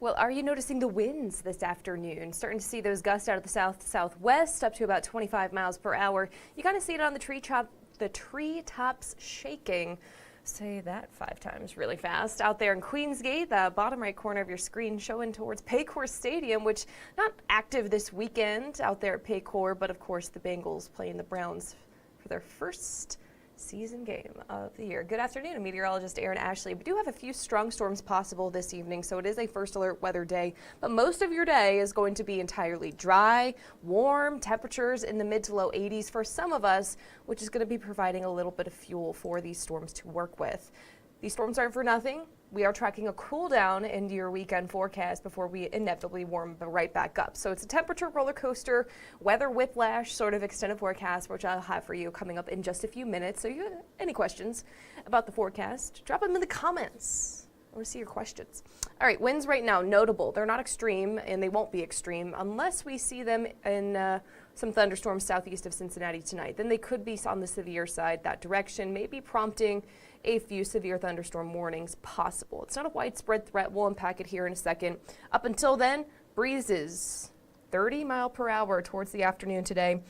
Well, are you noticing the winds this afternoon? Starting to see those gusts out of the south-southwest up to about 25 miles per hour. You kind of see it on the treetops shaking. Say that 5 times really fast. Out there in Queensgate, the bottom right corner of your screen showing towards Paycor Stadium, which not active this weekend out there at Paycor, but of course the Bengals playing the Browns for their first season game of the year. Good afternoon, I'm meteorologist Erin Ashley. We do have a few strong storms possible this evening, so it is a first alert weather day, but most of your day is going to be entirely dry, warm, temperatures in the mid to low 80s for some of us, which is going to be providing a little bit of fuel for these storms to work with. These storms aren't for nothing. We are tracking a cool down into your weekend forecast before we inevitably warm right back up. So it's a temperature roller coaster, weather whiplash sort of extended forecast, which I'll have for you coming up in just a few minutes. So if you have any questions about the forecast, drop them in the comments. I want to see your questions. All right, winds right now, notable. They're not extreme, and they won't be extreme unless we see them in some thunderstorms southeast of Cincinnati tonight. Then they could be on the severe side that direction, maybe prompting a few severe thunderstorm warnings possible. It's not a widespread threat. We'll unpack it here in a second. Up until then, breezes 30 mile per hour towards the afternoon today.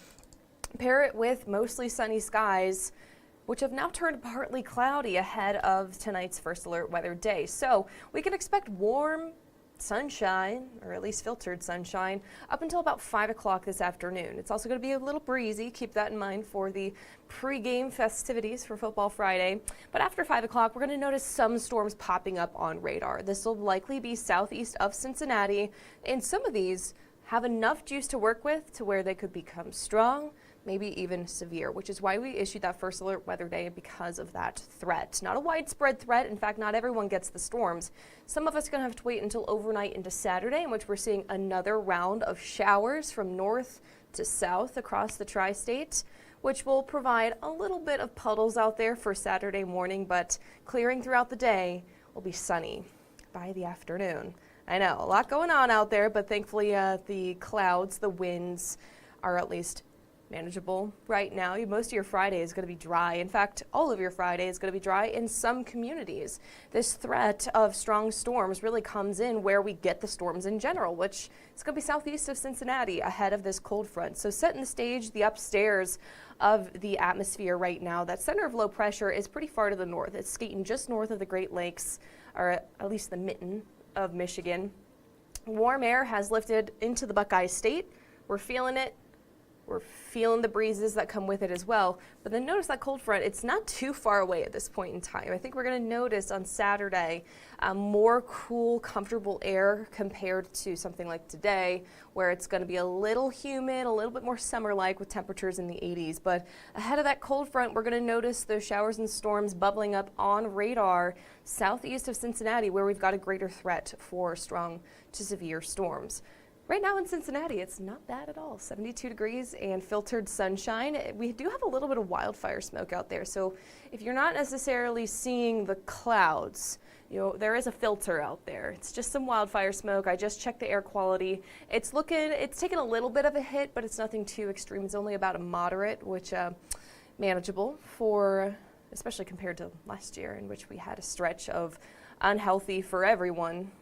Pair it with mostly sunny skies, which have now turned partly cloudy ahead of tonight's first alert weather day. So we can expect warm sunshine, or at least filtered sunshine, up until about 5 o'clock this afternoon. It's also going to be a little breezy. Keep that in mind for the pre-game festivities for Football Friday. But after 5 o'clock, we're going to notice some storms popping up on radar. This will likely be southeast of Cincinnati, and some of these have enough juice to work with to where they could become strong, maybe even severe, which is why we issued that first alert weather day, because of that threat. Not a widespread threat. In fact, not everyone gets the storms. Some of us are going to have to wait until overnight into Saturday, in which we're seeing another round of showers from north to south across the tri-state, which will provide a little bit of puddles out there for Saturday morning, but clearing throughout the day will be sunny by the afternoon. I know, a lot going on out there, but thankfully the clouds, the winds are at least manageable right now. Most of your Friday is going to be dry. In fact, all of your Friday is going to be dry in some communities. This threat of strong storms really comes in where we get the storms in general, which is going to be southeast of Cincinnati ahead of this cold front. So setting the stage, the upstairs of the atmosphere right now, that center of low pressure is pretty far to the north. It's skating just north of the Great Lakes, or at least the mitten of Michigan. Warm air has lifted into the Buckeye State. We're feeling it. We're feeling the breezes that come with it as well. But then notice that cold front, it's not too far away at this point in time. I think we're going to notice on Saturday more cool, comfortable air compared to something like today, where it's going to be a little humid, a little bit more summer-like with temperatures in the 80s. But ahead of that cold front, we're going to notice those showers and storms bubbling up on radar southeast of Cincinnati, where we've got a greater threat for strong to severe storms. Right now in Cincinnati, it's not bad at all. 72 degrees and filtered sunshine. We do have a little bit of wildfire smoke out there. So if you're not necessarily seeing the clouds, there is a filter out there. It's just some wildfire smoke. I just checked the air quality. It's taken a little bit of a hit, but it's nothing too extreme. It's only about a moderate, which manageable for, especially compared to last year, in which we had a stretch of unhealthy for everyone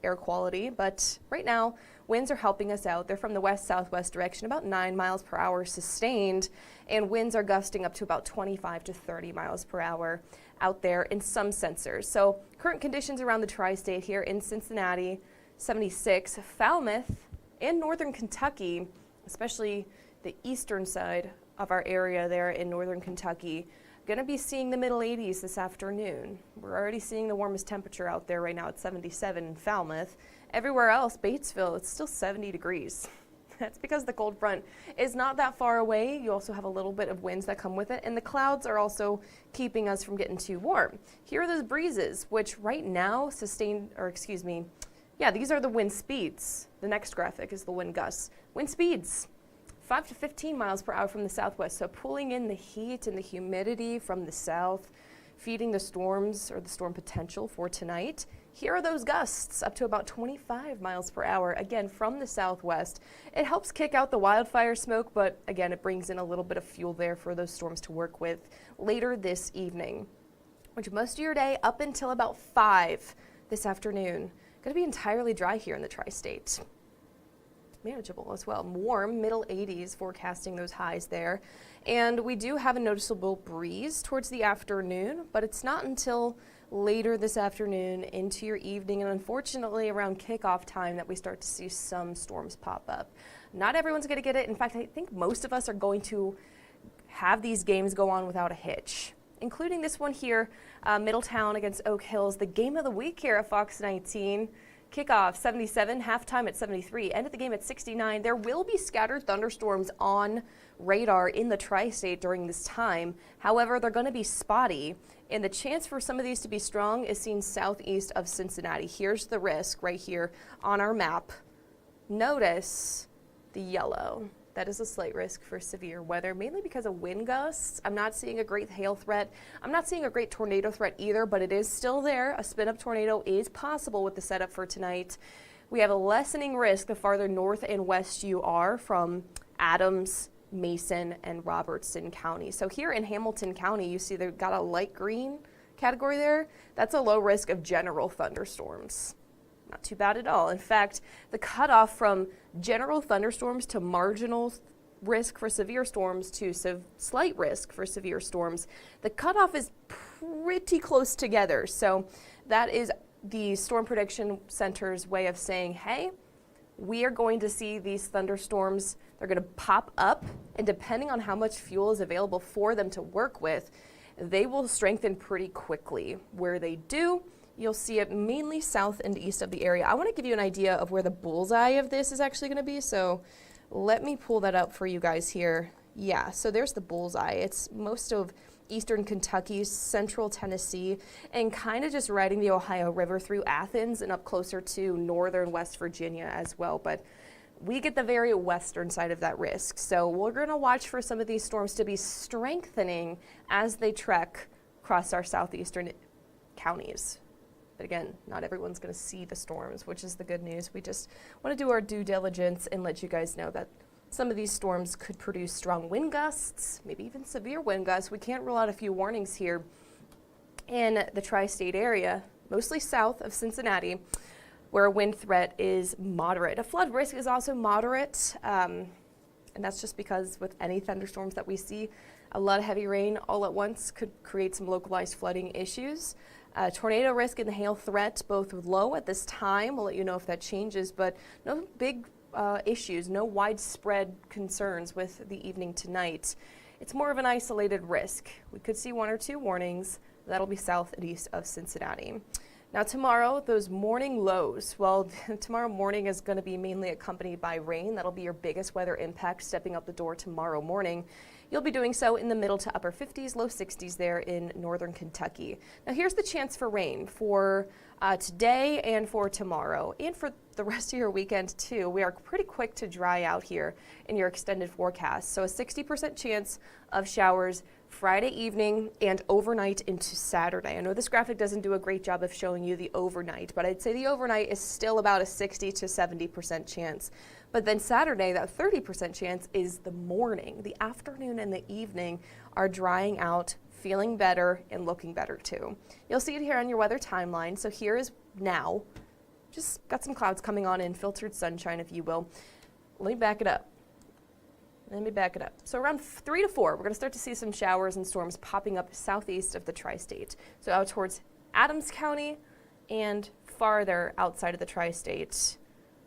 air quality. But right now, winds are helping us out. They're from the west-southwest direction, about 9 miles per hour sustained, and winds are gusting up to about 25 to 30 miles per hour out there in some sensors. So current conditions around the tri-state here in Cincinnati, 76, Falmouth, and northern Kentucky, especially the eastern side of our area there in northern Kentucky, going to be seeing the middle 80s this afternoon. We're already seeing the warmest temperature out there right now at 77 in Falmouth. Everywhere else, Batesville, it's still 70 degrees. That's because the cold front is not that far away. You also have a little bit of winds that come with it, and the clouds are also keeping us from getting too warm. Here are those breezes, which right now these are the wind speeds. The next graphic is the wind gusts. Wind speeds, 5 to 15 miles per hour from the southwest, so pulling in the heat and the humidity from the south, feeding the storms or the storm potential for tonight. Here are those gusts up to about 25 miles per hour, again from the southwest. It helps kick out the wildfire smoke, but again, it brings in a little bit of fuel there for those storms to work with later this evening, which most of your day up until about 5 this afternoon. Going to be entirely dry here in the tri-state. Manageable as well. Warm, middle 80s, forecasting those highs there. And we do have a noticeable breeze towards the afternoon, but it's not until later this afternoon into your evening and unfortunately around kickoff time that we start to see some storms pop up. Not everyone's going to get it. In fact, I think most of us are going to have these games go on without a hitch, including this one here, Middletown against Oak Hills, the game of the week here at Fox 19. Kickoff 77, halftime at 73, end of the game at 69. There will be scattered thunderstorms on radar in the tri-state during this time. However, they're going to be spotty, and the chance for some of these to be strong is seen southeast of Cincinnati. Here's the risk right here on our map. Notice the yellow. That is a slight risk for severe weather, mainly because of wind gusts. I'm not seeing a great hail threat. I'm not seeing a great tornado threat either, but it is still there. A spin-up tornado is possible with the setup for tonight. We have a lessening risk the farther north and west you are from Adams, Mason, and Robertson County. So here in Hamilton County, you see they've got a light green category there. That's a low risk of general thunderstorms. Not too bad at all. In fact, the cutoff from general thunderstorms to marginal risk for severe storms to slight risk for severe storms, the cutoff is pretty close together. So that is the Storm Prediction Center's way of saying, hey, we are going to see these thunderstorms. They're going to pop up, and depending on how much fuel is available for them to work with, they will strengthen pretty quickly. Where they do, you'll see it mainly south and east of the area. I want to give you an idea of where the bullseye of this is actually going to be, so let me pull that up for you guys here. Yeah, so there's the bullseye. It's most of eastern Kentucky, central Tennessee, and kind of just riding the Ohio River through Athens and up closer to northern West Virginia as well. But we get the very western side of that risk. So we're going to watch for some of these storms to be strengthening as they trek across our southeastern counties. But again, not everyone's going to see the storms, which is the good news. We just want to do our due diligence and let you guys know that some of these storms could produce strong wind gusts, maybe even severe wind gusts. We can't rule out a few warnings here in the tri-state area, mostly south of Cincinnati, where a wind threat is moderate. A flood risk is also moderate, and that's just because with any thunderstorms that we see, a lot of heavy rain all at once could create some localized flooding issues. Tornado risk and the hail threat both low at this time. We'll let you know if that changes, but no big issues, no widespread concerns with the evening tonight. It's more of an isolated risk. We could see one or two warnings. That'll be south and east of Cincinnati. Now tomorrow, those morning lows, well, tomorrow morning is going to be mainly accompanied by rain. That'll be your biggest weather impact stepping up the door tomorrow morning. You'll be doing so in the middle to upper 50s, low 60s there in northern Kentucky. Now here's the chance for rain for today and for tomorrow and for the rest of your weekend too. We are pretty quick to dry out here in your extended forecast. So a 60% chance of showers Friday evening and overnight into Saturday. I know this graphic doesn't do a great job of showing you the overnight, but I'd say the overnight is still about a 60 to 70% chance. But then Saturday, that 30% chance is the morning. The afternoon and the evening are drying out, feeling better, and looking better too. You'll see it here on your weather timeline. So here is now. Just got some clouds coming on in, filtered sunshine, if you will. Let me back it up. So around 3 to 4, we're going to start to see some showers and storms popping up southeast of the tri-state. So out towards Adams County and farther outside of the tri-state.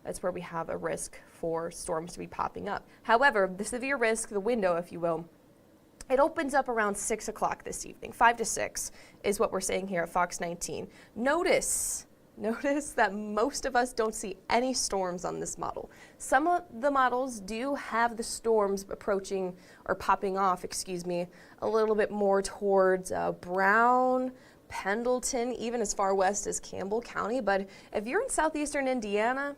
That's where we have a risk for storms to be popping up. However, the severe risk, the window, if you will, it opens up around 6 o'clock this evening. 5 to 6 is what we're saying here at Fox 19. Notice that most of us don't see any storms on this model. Some of the models do have the storms approaching or popping off, a little bit more towards Brown, Pendleton, even as far west as Campbell County. But if you're in southeastern Indiana,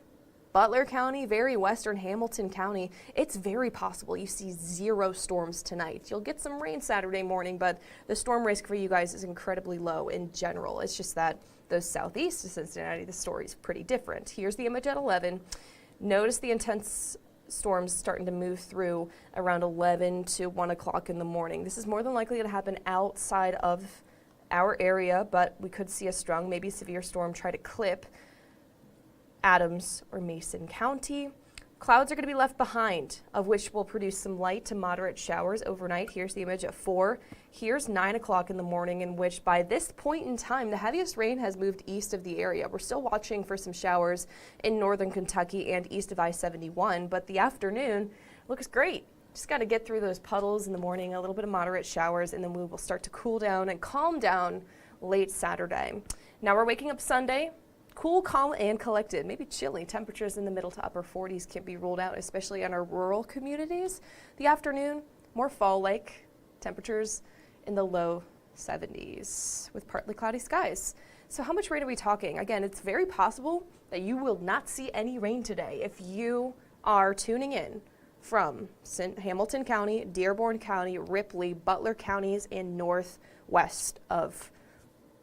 Butler County, very western Hamilton County, it's very possible you see 0 storms tonight. You'll get some rain Saturday morning, but the storm risk for you guys is incredibly low in general. It's just that those southeast of Cincinnati, the story's pretty different. Here's the image at 11. Notice the intense storms starting to move through around 11 to 1 o'clock in the morning. This is more than likely to happen outside of our area, but we could see a strong, maybe severe storm try to clip Adams or Mason County. Clouds are going to be left behind, of which will produce some light to moderate showers overnight. Here's the image at 4. Here's 9 o'clock in the morning, in which by this point in time, the heaviest rain has moved east of the area. We're still watching for some showers in northern Kentucky and east of I-71, but the afternoon looks great. Just got to get through those puddles in the morning, a little bit of moderate showers, and then we will start to cool down and calm down late Saturday. Now we're waking up Sunday. Cool, calm, and collected. Maybe chilly. Temperatures in the middle to upper 40s can't be ruled out, especially in our rural communities. The afternoon, more fall-like. Temperatures in the low 70s with partly cloudy skies. So how much rain are we talking? Again, it's very possible that you will not see any rain today if you are tuning in from Hamilton County, Dearborn County, Ripley, Butler counties, and northwest of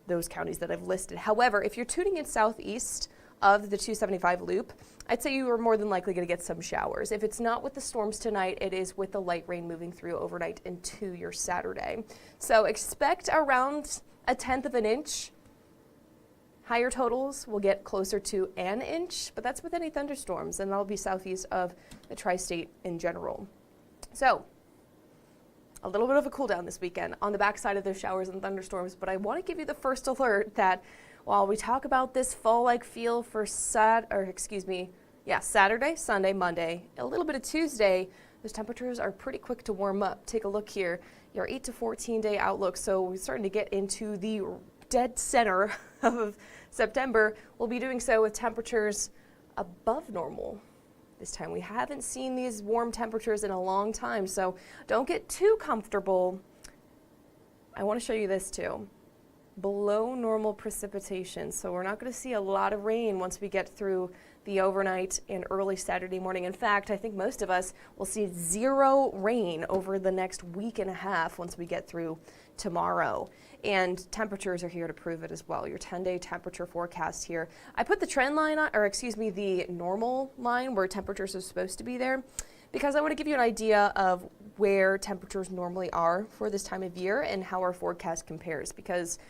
those counties that I've listed. However, if you're tuning in southeast of the 275 loop, I'd say you are more than likely going to get some showers. If it's not with the storms tonight, it is with the light rain moving through overnight into your Saturday. So expect around 1/10 of an inch. Higher totals will get closer to an inch, but that's with any thunderstorms, and that'll be southeast of the tri-state in general. So a little bit of a cool down this weekend on the backside of those showers and thunderstorms, but I want to give you the first alert that while we talk about this fall-like feel for Saturday, Sunday, Monday, a little bit of Tuesday, those temperatures are pretty quick to warm up. Take a look here, your 8 to 14 day outlook. So we're starting to get into the dead center of September. We'll be doing so with temperatures above normal. This time we haven't seen these warm temperatures in a long time, so don't get too comfortable. I want to show you this too. Below normal precipitation, so we're not going to see a lot of rain once we get through the overnight and early Saturday morning. In fact, I think most of us will see 0 rain over the next week and a half once we get through tomorrow. And temperatures are here to prove it as well. Your 10-day temperature forecast here. I put the trend line on, the normal line where temperatures are supposed to be there, because I want to give you an idea of where temperatures normally are for this time of year and how our forecast compares. Because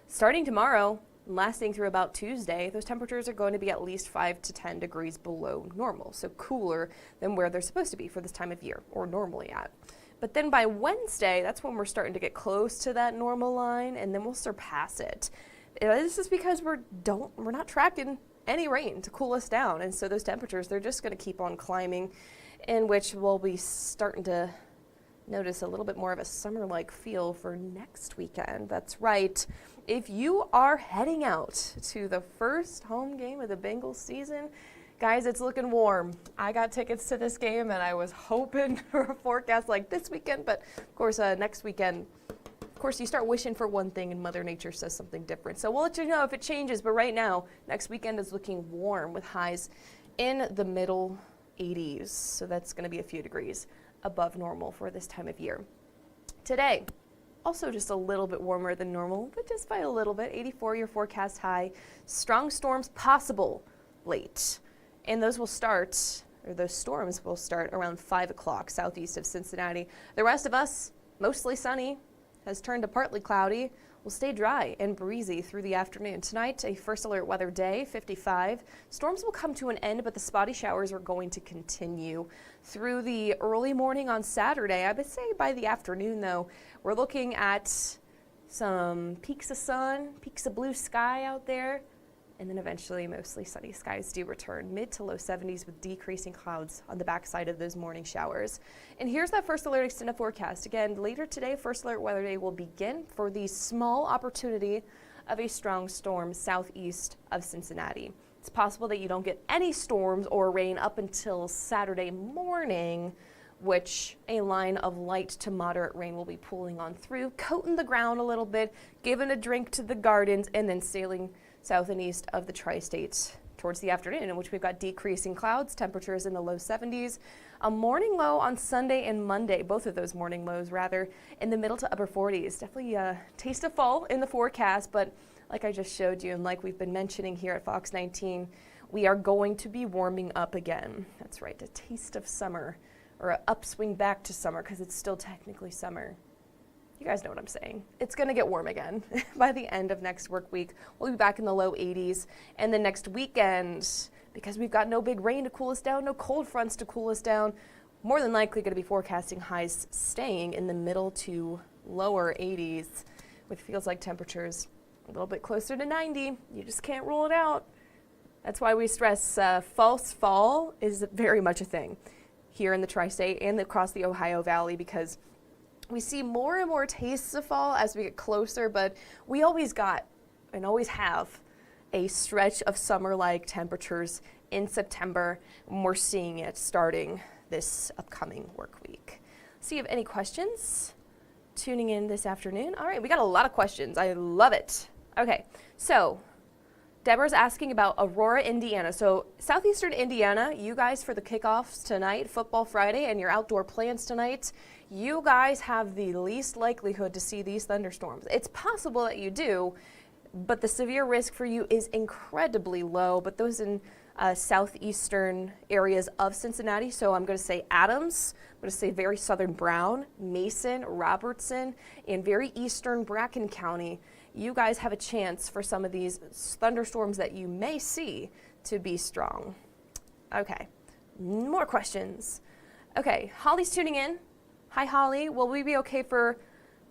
starting tomorrow, lasting through about Tuesday, those temperatures are going to be at least 5 to 10 degrees below normal, so cooler than where they're supposed to be for this time of year, or normally at. But then by Wednesday, that's when we're starting to get close to that normal line, and then we'll surpass it. This is because we're not tracking any rain to cool us down, and so those temperatures, they're just going to keep on climbing, in which we'll be starting to notice a little bit more of a summer-like feel for next weekend. That's right. If you are heading out to the first home game of the Bengals season, guys, it's looking warm. I got tickets to this game, and I was hoping for a forecast like this weekend, but of course, next weekend, of course, you start wishing for one thing, and Mother Nature says something different. So we'll let you know if it changes, but right now, next weekend is looking warm with highs in the middle 80s. So that's going to be a few degrees above normal for this time of year. Today, also just a little bit warmer than normal, but just by a little bit. 84, your forecast high. Strong storms possible late. And those storms will start around 5 o'clock southeast of Cincinnati. The rest of us, mostly sunny, has turned to partly cloudy. Will stay dry and breezy through the afternoon. Tonight, a first alert weather day, 55. Storms will come to an end, but the spotty showers are going to continue through the early morning on Saturday. I would say by the afternoon, though, we're looking at some peaks of sun, peaks of blue sky out there. And then eventually mostly sunny skies do return, mid to low 70s with decreasing clouds on the backside of those morning showers. And here's that first alert extended forecast. Again, later today, first alert weather day will begin for the small opportunity of a strong storm southeast of Cincinnati. It's possible that you don't get any storms or rain up until Saturday morning, which a line of light to moderate rain will be pulling on through, coating the ground a little bit, giving a drink to the gardens, and then sailing south and east of the tri-states towards the afternoon, in which we've got decreasing clouds, temperatures in the low 70s, a morning low on Sunday and Monday, both of those morning lows rather, in the middle to upper 40s. Definitely a taste of fall in the forecast, but like I just showed you and like we've been mentioning here at Fox 19, we are going to be warming up again. That's right, a taste of summer, or an upswing back to summer, because it's still technically summer. You guys know what I'm saying. It's going to get warm again by the end of next work week. We'll be back in the low 80s. And the next weekend, because we've got no big rain to cool us down, no cold fronts to cool us down. More than likely going to be forecasting highs staying in the middle to lower 80s with feels like temperatures a little bit closer to 90. You just can't rule it out. That's why we stress false fall is very much a thing here in the tri-state and across the Ohio Valley, because we see more and more tastes of fall as we get closer, but we always got and always have a stretch of summer-like temperatures in September, and we're seeing it starting this upcoming work week. See if you have any questions tuning in this afternoon. All right, we got a lot of questions. I love it. Okay, so Deborah's asking about Aurora, Indiana. So southeastern Indiana, you guys for the kickoffs tonight, Football Friday, and your outdoor plans tonight, you guys have the least likelihood to see these thunderstorms. It's possible that you do, but the severe risk for you is incredibly low. But those in southeastern areas of Cincinnati, so I'm going to say Adams, I'm going to say very southern Brown, Mason, Robertson, and very eastern Bracken County, you guys have a chance for some of these thunderstorms that you may see to be strong. Okay, more questions. Okay, Holly's tuning in. Hi, Holly. Will we be okay for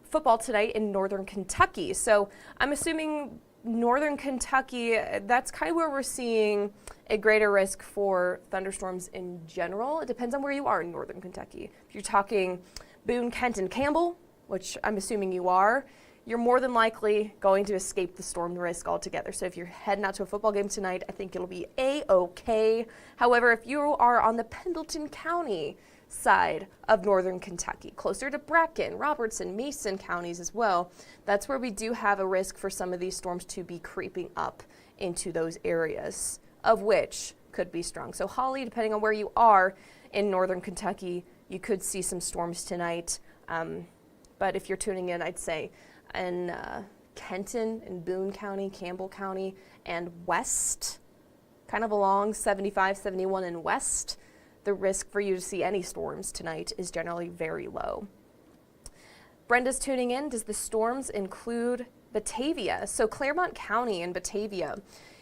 football tonight in northern Kentucky? So I'm assuming northern Kentucky, that's kind of where we're seeing a greater risk for thunderstorms in general. It depends on where you are in northern Kentucky. If you're talking Boone, Kent, and Campbell, which I'm assuming you are, you're more than likely going to escape the storm risk altogether. So if you're heading out to a football game tonight, I think it'll be A-okay. However, if you are on the Pendleton County side of northern Kentucky, closer to Bracken, Robertson, Mason counties as well, that's where we do have a risk for some of these storms to be creeping up into those areas, of which could be strong. So Holly, depending on where you are in northern Kentucky, you could see some storms tonight. But if you're tuning in, I'd say in Kenton and Boone County, Campbell County, and west, kind of along 75, 71 and west, the risk for you to see any storms tonight is generally very low. Brenda's tuning in. Does the storms include Batavia? So Claremont County and Batavia,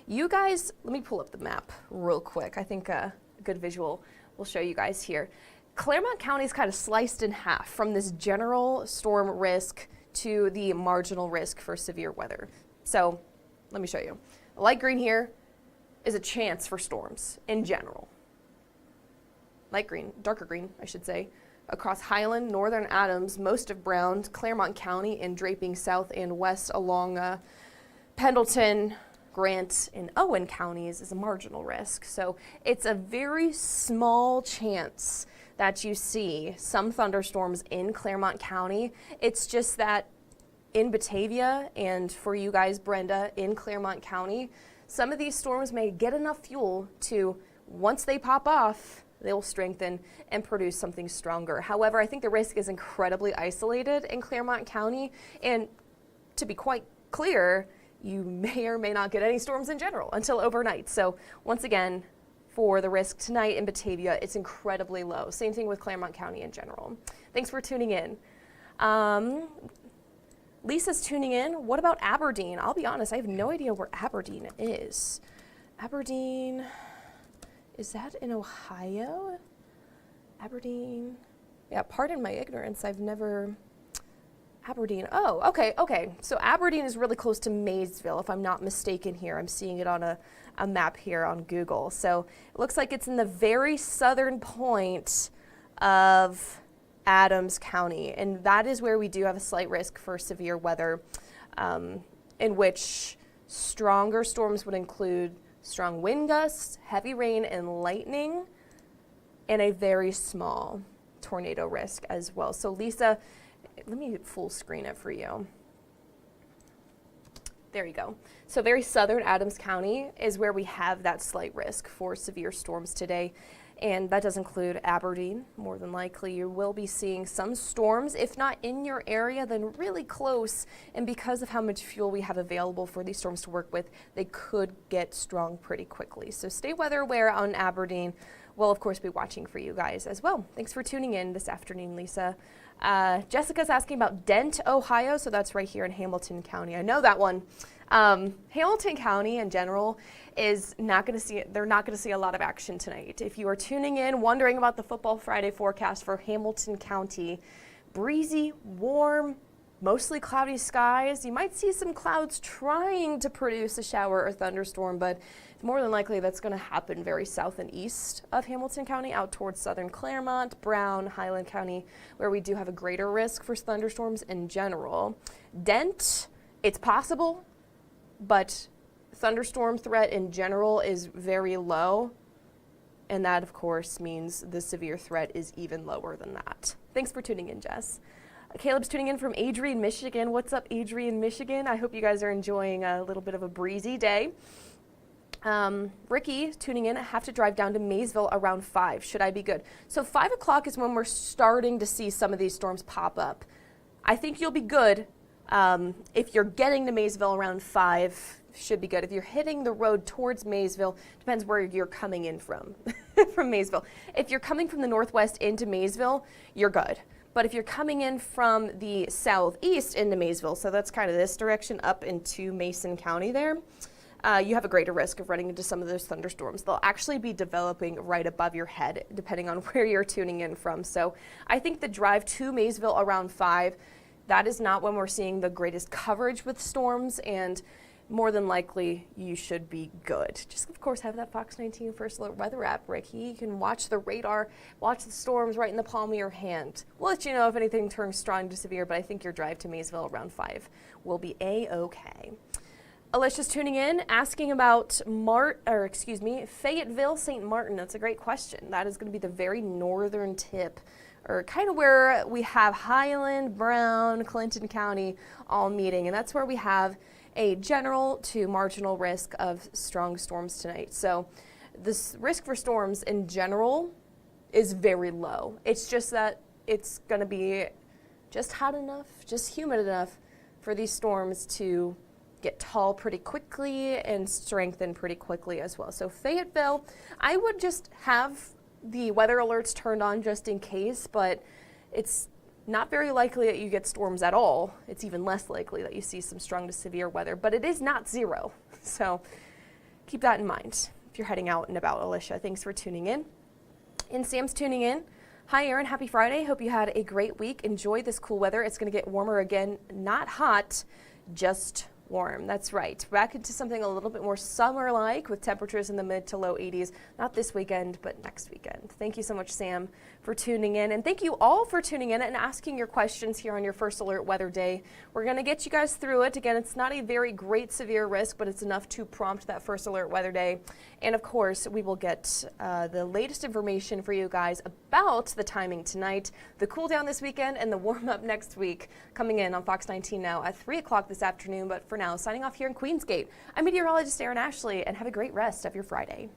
you guys, let me pull up the map real quick. I think a good visual will show you guys here. Claremont County is kind of sliced in half from this general storm risk to the marginal risk for severe weather. So let me show you. Light green here is a chance for storms in general. Light green, darker green, I should say, across Highland, northern Adams, most of Brown, Claremont County, and draping south and west along Pendleton, Grant, and Owen counties is a marginal risk. So it's a very small chance that you see some thunderstorms in Claremont County. It's just that in Batavia and for you guys, Brenda, in Claremont County, some of these storms may get enough fuel to, once they pop off, they will strengthen and produce something stronger. However, I think the risk is incredibly isolated in Claremont County, and to be quite clear, you may or may not get any storms in general until overnight. So once again, for the risk tonight in Batavia, it's incredibly low. Same thing with Claremont County in general. Thanks for tuning in. Lisa's tuning in. What about Aberdeen? I'll be honest, I have no idea where Aberdeen is. Aberdeen, is that in Ohio? Aberdeen, yeah, pardon my ignorance, I've never, Aberdeen, oh, okay. So Aberdeen is really close to Maysville, if I'm not mistaken here. I'm seeing it on a map here on Google. So it looks like it's in the very southern point of Adams County, and that is where we do have a slight risk for severe weather, in which stronger storms would include strong wind gusts, heavy rain and lightning, and a very small tornado risk as well. So Lisa, let me full screen it for you. There you go. So very southern Adams County is where we have that slight risk for severe storms today. And that does include Aberdeen. More than likely, you will be seeing some storms, if not in your area, then really close. And because of how much fuel we have available for these storms to work with, they could get strong pretty quickly. So stay weather aware on Aberdeen. We'll, of course, be watching for you guys as well. Thanks for tuning in this afternoon, Lisa. Jessica's asking about Dent, Ohio. So that's right here in Hamilton County. I know that one. Hamilton County in general is not going to see, they're not going to see a lot of action tonight. If you are tuning in, wondering about the Football Friday forecast for Hamilton County, breezy, warm, mostly cloudy skies. You might see some clouds trying to produce a shower or thunderstorm, but more than likely that's going to happen very south and east of Hamilton County, out towards southern Claremont, Brown, Highland County, where we do have a greater risk for thunderstorms in general. Dent, it's possible, but thunderstorm threat in general is very low, and that of course means the severe threat is even lower than that. Thanks for tuning in, Jess. Caleb's tuning in from Adrian, Michigan. What's up, Adrian, Michigan? I hope you guys are enjoying a little bit of a breezy day. Ricky tuning in, I have to drive down to Maysville around 5. Should I be good? So 5 o'clock is when we're starting to see some of these storms pop up. I think you'll be good. If you're getting to Maysville around 5, should be good. If you're hitting the road towards Maysville, depends where you're coming in from, from Maysville. If you're coming from the northwest into Maysville, you're good. But if you're coming in from the southeast into Maysville, so that's kind of this direction up into Mason County there, you have a greater risk of running into some of those thunderstorms. They'll actually be developing right above your head, depending on where you're tuning in from. So I think the drive to Maysville around 5, that is not when we're seeing the greatest coverage with storms, and more than likely you should be good. Just of course have that Fox 19 First Alert weather app, Ricky. You can watch the radar, watch the storms right in the palm of your hand. We'll let you know if anything turns strong to severe, but I think your drive to Maysville around 5 will be a-okay. Alicia's tuning in, asking about Fayetteville, St. Martin. That's a great question. That is going to be the very northern tip, or kind of where we have Highland, Brown, Clinton County all meeting, and that's where we have a general to marginal risk of strong storms tonight. So this risk for storms in general is very low. It's just that it's going to be just hot enough, just humid enough for these storms to get tall pretty quickly and strengthen pretty quickly as well. So Fayetteville, I would just have the weather alerts turned on just in case, but it's not very likely that you get storms at all. It's even less likely that you see some strong to severe weather, but it is not zero. So keep that in mind if you're heading out and about, Alicia. Thanks for tuning in. And Sam's tuning in. Hi, Erin. Happy Friday. Hope you had a great week. Enjoy this cool weather. It's going to get warmer again. Not hot, just warm. That's right. Back into something a little bit more summer-like with temperatures in the mid to low 80s. Not this weekend, but next weekend. Thank you so much, Sam, for tuning in. And thank you all for tuning in and asking your questions here on your First Alert Weather Day. We're going to get you guys through it. Again, it's not a very great severe risk, but it's enough to prompt that First Alert Weather Day. And of course, we will get the latest information for you guys about the timing tonight, the cool down this weekend, and the warm up next week coming in on Fox 19 now at 3 o'clock this afternoon. But for now, signing off here in Queensgate, I'm meteorologist Erin Ashley, and have a great rest of your Friday.